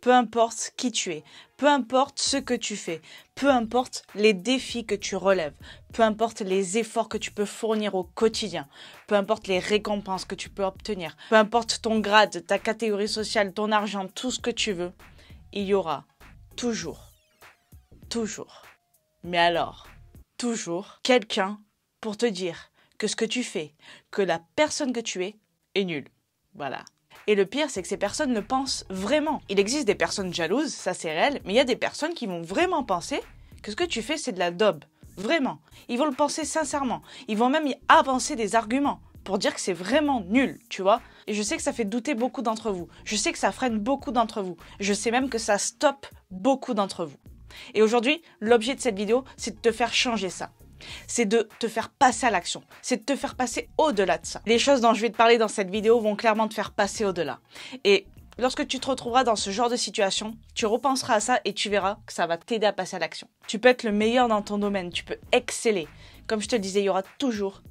peu importe qui tu es, peu importe ce que tu fais, peu importe les défis que tu relèves, peu importe les efforts que tu peux fournir au quotidien, peu importe les récompenses que tu peux obtenir, peu importe ton grade, ta catégorie sociale, ton argent, tout ce que tu veux, il y aura toujours, mais alors, toujours quelqu'un pour te dire que ce que tu fais, que la personne que tu es est nulle. Voilà. Et le pire, c'est que ces personnes le pensent vraiment. Il existe des personnes jalouses, ça c'est réel, mais il y a des personnes qui vont vraiment penser que ce que tu fais, c'est de la daube. Vraiment. Ils vont le penser sincèrement. Ils vont même y avancer des arguments pour dire que c'est vraiment nul, tu vois. Et je sais que ça fait douter beaucoup d'entre vous. Je sais que ça freine beaucoup d'entre vous. Je sais même que ça stoppe beaucoup d'entre vous. Et aujourd'hui, l'objet de cette vidéo, c'est de te faire changer ça. C'est de te faire passer à l'action. C'est de te faire passer au-delà de ça. Les choses dont je vais te parler dans cette vidéo vont clairement te faire passer au-delà. Et lorsque tu te retrouveras dans ce genre de situation, tu repenseras à ça et tu verras que ça va t'aider à passer à l'action. Tu peux être le meilleur dans ton domaine, tu peux exceller. Comme je te le disais, il y aura toujours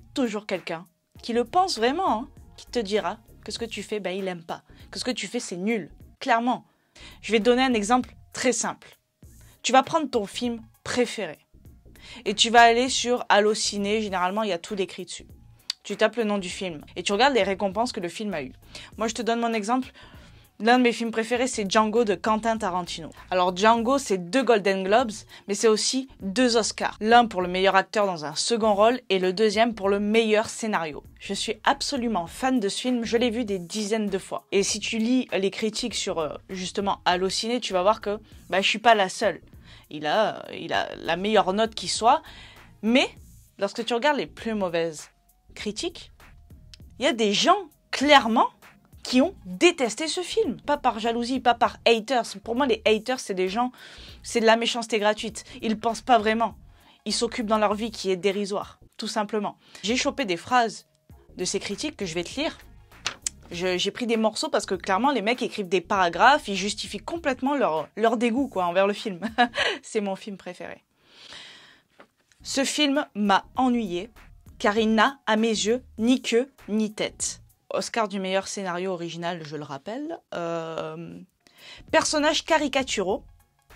quelqu'un qui le pense vraiment, hein, qui te dira que ce que tu fais, il aime pas. Que ce que tu fais, c'est nul. Clairement. Je vais te donner un exemple très simple. Tu vas prendre ton film préféré. Et tu vas aller sur Allociné, généralement il y a tout décrit dessus. Tu tapes le nom du film et tu regardes les récompenses que le film a eu. Moi je te donne mon exemple, l'un de mes films préférés c'est Django de Quentin Tarantino. Alors Django c'est 2 Golden Globes, mais c'est aussi 2 Oscars. L'un pour le meilleur acteur dans un second rôle et le deuxième pour le meilleur scénario. Je suis absolument fan de ce film, je l'ai vu des dizaines de fois. Et si tu lis les critiques sur justement Allociné, tu vas voir que je suis pas la seule. Il a la meilleure note qui soit. Mais, lorsque tu regardes les plus mauvaises critiques, il y a des gens, clairement, qui ont détesté ce film. Pas par jalousie, pas par haters. Pour moi, les haters, c'est des gens, c'est de la méchanceté gratuite. Ils pensent pas vraiment. Ils s'occupent dans leur vie qui est dérisoire, tout simplement. J'ai chopé des phrases de ces critiques que je vais te lire. J'ai pris des morceaux parce que clairement les mecs écrivent des paragraphes, ils justifient complètement leur dégoût envers le film. C'est mon film préféré. Ce film m'a ennuyé car il n'a à mes yeux ni queue ni tête. Oscar du meilleur scénario original, je le rappelle. Personnages caricaturaux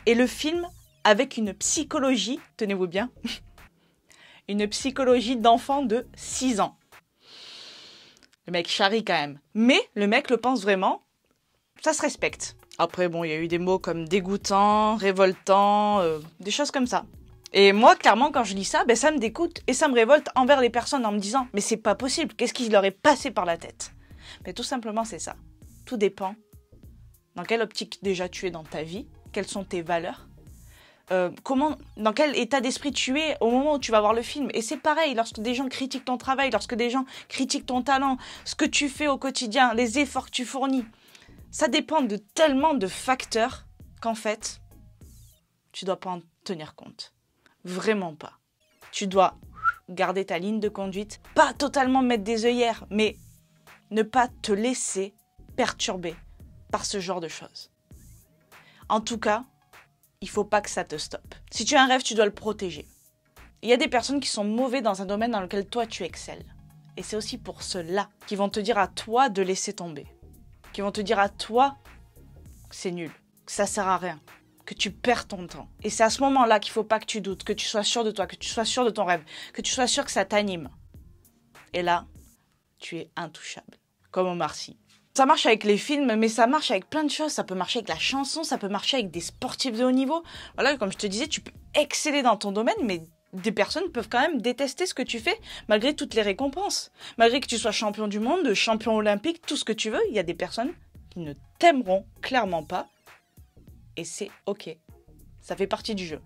et le film avec une psychologie, tenez-vous bien, une psychologie d'enfant de 6 ans. Le mec charrie quand même. Mais le mec le pense vraiment, ça se respecte. Après, bon, il y a eu des mots comme dégoûtant, révoltant, des choses comme ça. Et moi, clairement, quand je lis ça, ça me dégoûte et ça me révolte envers les personnes en me disant « Mais c'est pas possible, qu'est-ce qui leur est passé par la tête ?» Mais tout simplement, c'est ça. Tout dépend dans quelle optique déjà tu es dans ta vie, quelles sont tes valeurs, dans quel état d'esprit tu es au moment où tu vas voir le film. Et c'est pareil, lorsque des gens critiquent ton travail, lorsque des gens critiquent ton talent, ce que tu fais au quotidien, les efforts que tu fournis, ça dépend de tellement de facteurs qu'en fait, tu dois pas en tenir compte. Vraiment pas. Tu dois garder ta ligne de conduite, pas totalement mettre des œillères, mais ne pas te laisser perturber par ce genre de choses. En tout cas, il faut pas que ça te stoppe. Si tu as un rêve, tu dois le protéger. Il y a des personnes qui sont mauvaises dans un domaine dans lequel toi, tu excelles. Et c'est aussi pour cela qui vont te dire à toi de laisser tomber. Qui vont te dire à toi que c'est nul, que ça sert à rien, que tu perds ton temps. Et c'est à ce moment-là qu'il faut pas que tu doutes, que tu sois sûr de toi, que tu sois sûr de ton rêve, que tu sois sûr que ça t'anime. Et là, tu es intouchable. Comme Omar Sy. Ça marche avec les films, mais ça marche avec plein de choses. Ça peut marcher avec la chanson, ça peut marcher avec des sportifs de haut niveau. Voilà, comme je te disais, tu peux exceller dans ton domaine, mais des personnes peuvent quand même détester ce que tu fais, malgré toutes les récompenses. Malgré que tu sois champion du monde, champion olympique, tout ce que tu veux, il y a des personnes qui ne t'aimeront clairement pas. Et c'est ok. Ça fait partie du jeu.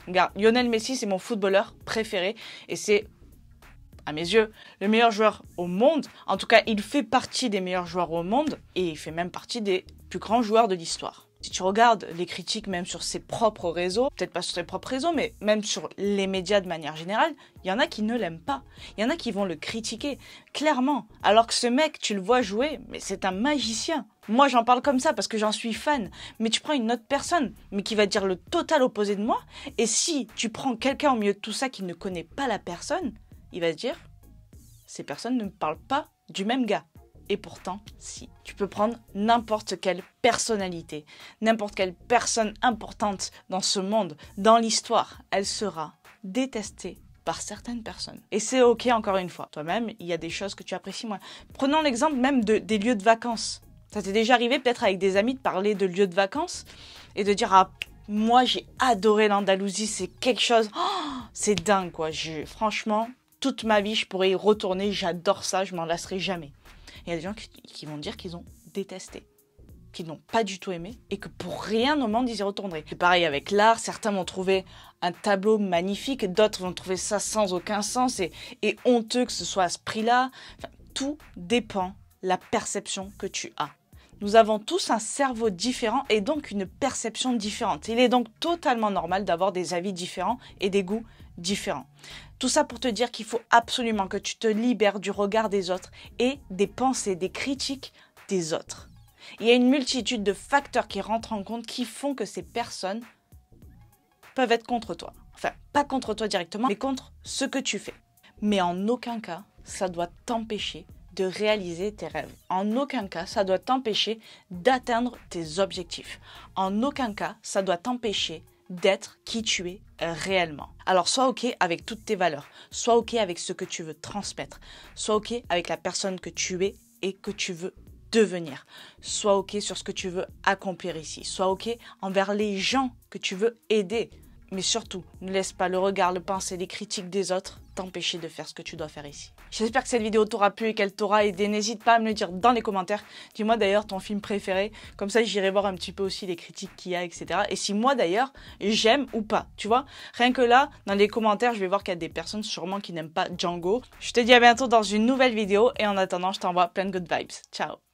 Regarde, Lionel Messi, c'est mon footballeur préféré. Et c'est, à mes yeux, le meilleur joueur au monde. En tout cas, il fait partie des meilleurs joueurs au monde et il fait même partie des plus grands joueurs de l'histoire. Si tu regardes les critiques même sur ses propres réseaux, peut-être pas sur ses propres réseaux, mais même sur les médias de manière générale, il y en a qui ne l'aiment pas. Il y en a qui vont le critiquer, clairement. Alors que ce mec, tu le vois jouer, mais c'est un magicien. Moi, j'en parle comme ça parce que j'en suis fan. Mais tu prends une autre personne, mais qui va dire le total opposé de moi. Et si tu prends quelqu'un au milieu de tout ça qui ne connaît pas la personne, il va se dire, ces personnes ne me parlent pas du même gars. Et pourtant, si. Tu peux prendre n'importe quelle personnalité, n'importe quelle personne importante dans ce monde, dans l'histoire, elle sera détestée par certaines personnes. Et c'est ok encore une fois. Toi-même, il y a des choses que tu apprécies moins. Prenons l'exemple même des lieux de vacances. Ça t'est déjà arrivé peut-être avec des amis de parler de lieux de vacances et de dire « Ah, moi j'ai adoré l'Andalousie, c'est quelque chose, oh, c'est dingue quoi. Franchement, toute ma vie je pourrais y retourner, j'adore ça, je m'en lasserai jamais. » Il y a des gens qui vont dire qu'ils ont détesté, qu'ils n'ont pas du tout aimé et que pour rien au monde ils y retourneraient. C'est pareil avec l'art, certains vont trouver un tableau magnifique, d'autres vont trouver ça sans aucun sens et honteux que ce soit à ce prix-là. Enfin, tout dépend de la perception que tu as. Nous avons tous un cerveau différent et donc une perception différente. Il est donc totalement normal d'avoir des avis différents et des goûts différents. Tout ça pour te dire qu'il faut absolument que tu te libères du regard des autres et des pensées, des critiques des autres. Il y a une multitude de facteurs qui rentrent en compte qui font que ces personnes peuvent être contre toi. Enfin, pas contre toi directement, mais contre ce que tu fais. Mais en aucun cas, ça doit t'empêcher de réaliser tes rêves. En aucun cas, ça doit t'empêcher d'atteindre tes objectifs. En aucun cas, ça doit t'empêcher d'être qui tu es réellement. Alors, sois OK avec toutes tes valeurs. Sois OK avec ce que tu veux transmettre. Sois OK avec la personne que tu es et que tu veux devenir. Sois OK sur ce que tu veux accomplir ici. Sois OK envers les gens que tu veux aider. Mais surtout, ne laisse pas le regard, le pensée, les critiques des autres t'empêcher de faire ce que tu dois faire ici. J'espère que cette vidéo t'aura plu et qu'elle t'aura aidé. N'hésite pas à me le dire dans les commentaires. Dis-moi d'ailleurs ton film préféré. Comme ça, j'irai voir un petit peu aussi les critiques qu'il y a, etc. Et si moi d'ailleurs, j'aime ou pas. Tu vois, rien que là, dans les commentaires, je vais voir qu'il y a des personnes sûrement qui n'aiment pas Django. Je te dis à bientôt dans une nouvelle vidéo. Et en attendant, je t'envoie plein de good vibes. Ciao.